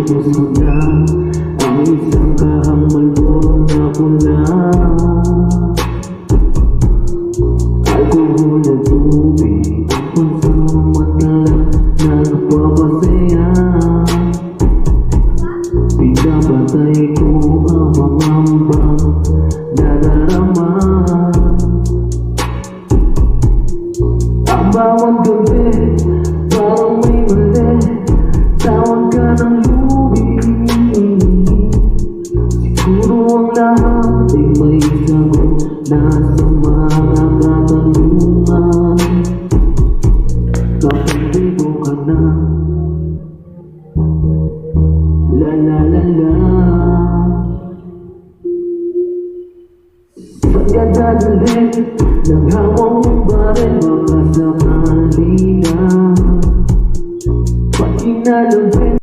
puso na ang isang kahamalbon na pula. Alkohol at tubig ang pansamantala na nagpapasaya. Pinapatay ko ang mamambang nadarama. Ang bawat gabi parang may mali, tawag ka ng lubi. Siguro ang lahat ay may sagot na sa mga katanungan. Kapatid ka na, la la la la. Pagkadalhin ng hawang mong baril, makasakali na. Pag inalabin